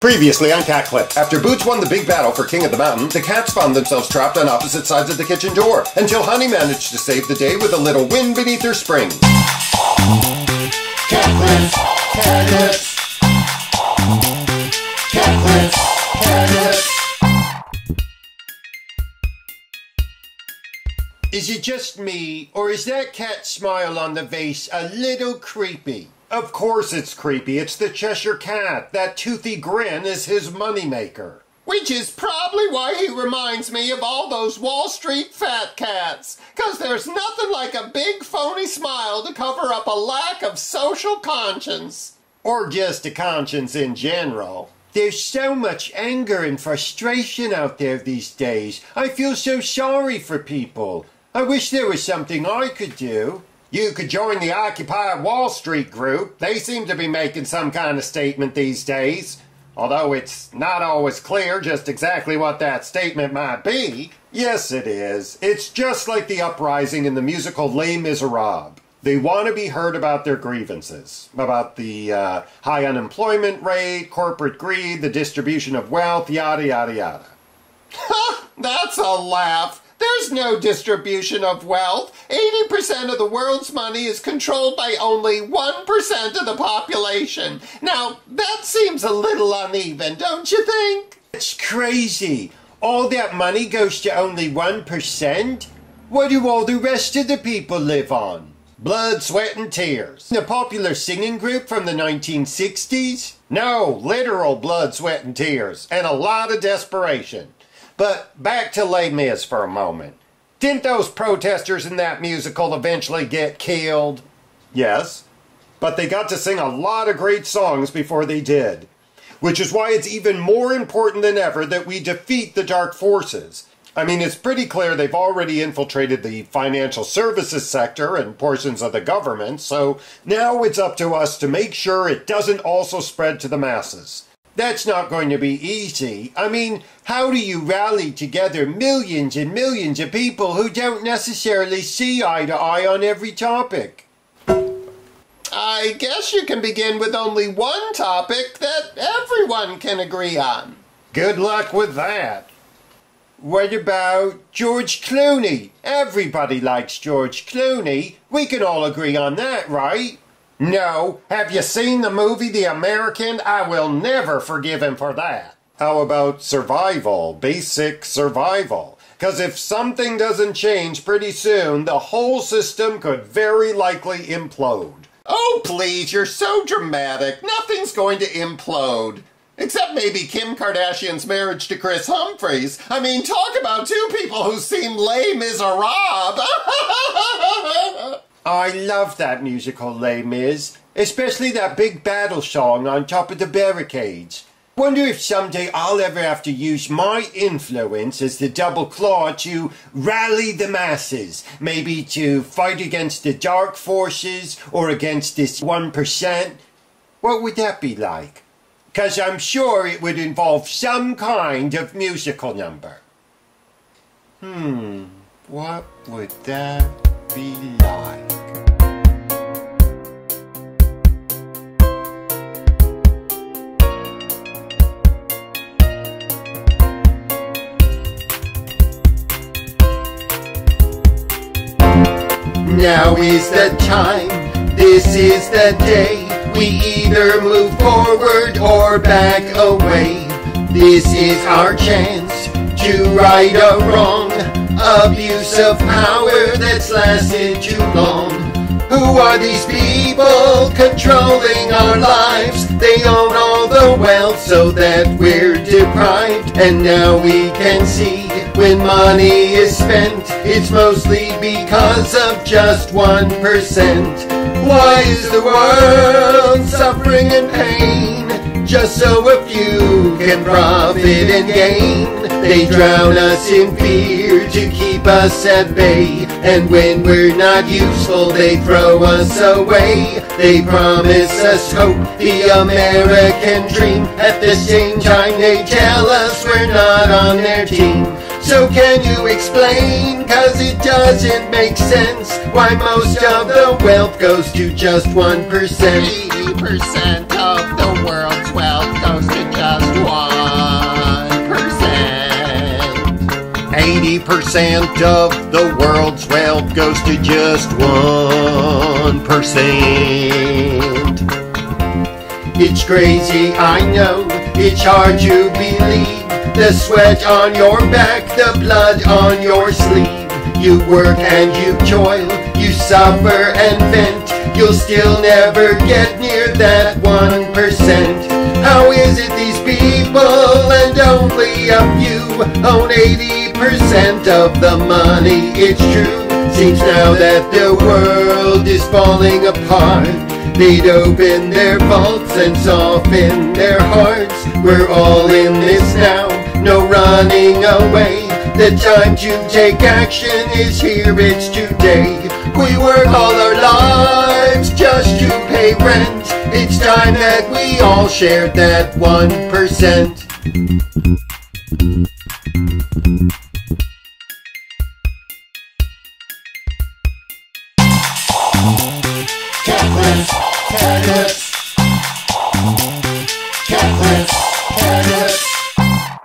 Previously on Cat Clip. After Boots won the big battle for King of the Mountain, the cats found themselves trapped on opposite sides of the kitchen door, until Honey managed to save the day with a little wind beneath her spring. Cat Clips, Cat Clips, Cat Clips, Cat Clips. Is it just me, or is that cat smile on the vase a little creepy? Of course it's creepy. It's the Cheshire Cat. That toothy grin is his moneymaker. Which is probably why he reminds me of all those Wall Street fat cats. 'Cause there's nothing like a big phony smile to cover up a lack of social conscience. Or just a conscience in general. There's so much anger and frustration out there these days. I feel so sorry for people. I wish there was something I could do. You could join the Occupy Wall Street group. They seem to be making some kind of statement these days. Although it's not always clear just exactly what that statement might be. Yes, it is. It's just like the uprising in the musical Les Miserables. They want to be heard about their grievances. About the high unemployment rate, corporate greed, the distribution of wealth, yada, yada, yada. Ha! That's a laugh. There's no distribution of wealth. 80% of the world's money is controlled by only 1% of the population. Now, that seems a little uneven, don't you think? It's crazy. All that money goes to only 1%? What do all the rest of the people live on? Blood, sweat, and tears. A popular singing group from the 1960s? No, literal blood, sweat, and tears. And a lot of desperation. But back to Les Mis for a moment. Didn't those protesters in that musical eventually get killed? Yes, but they got to sing a lot of great songs before they did. Which is why it's even more important than ever that we defeat the dark forces. I mean, it's pretty clear they've already infiltrated the financial services sector and portions of the government, so now it's up to us to make sure it doesn't also spread to the masses. That's not going to be easy. I mean, how do you rally together millions and millions of people who don't necessarily see eye to eye on every topic? I guess you can begin with only one topic that everyone can agree on. Good luck with that. What about George Clooney? Everybody likes George Clooney. We can all agree on that, right? No. Have you seen the movie The American? I will never forgive him for that. How about survival? Basic survival. Because if something doesn't change pretty soon, the whole system could very likely implode. Oh, please, you're so dramatic. Nothing's going to implode. Except maybe Kim Kardashian's marriage to Chris Humphries. I mean, talk about two people who seem Les Miserables. I love that musical, Les Mis, especially that big battle song on top of the barricades. Wonder if someday I'll ever have to use my influence as the double claw to rally the masses, maybe to fight against the dark forces or against this 1%. What would that be like? 'Cause I'm sure it would involve some kind of musical number. What would that be like? Now is the time, this is the day. We either move forward or back away. This is our chance to right a wrong. Abuse of power that's lasted too long. Who are these people controlling our lives? They own all the wealth so that we're deprived. And now we can see when money is spent, it's mostly because of just 1%. Why is the world suffering and pain? Just so a few can profit and gain. They drown us in fear to keep us at bay. And when we're not useful, they throw us away. They promise us hope, the American dream. At the same time, they tell us we're not on their team. So can you explain, 'cause it doesn't make sense, why most of the wealth goes to just 1%? 80% of the world's wealth goes to just 90% of the world's wealth goes to just 1%. It's crazy, I know, it's hard to believe. The sweat on your back, the blood on your sleeve. You work and you toil, you suffer and vent. You'll still never get near that 1%. How is it these people and only a few own 80% of the money? It's true. Seems now that the world is falling apart. They'd open their vaults and soften their hearts. We're all in this now, no running away. The time to take action is here, it's today. We work all our lives just to pay rent. It's time that we all shared that 1%. Cat lips, cat lips.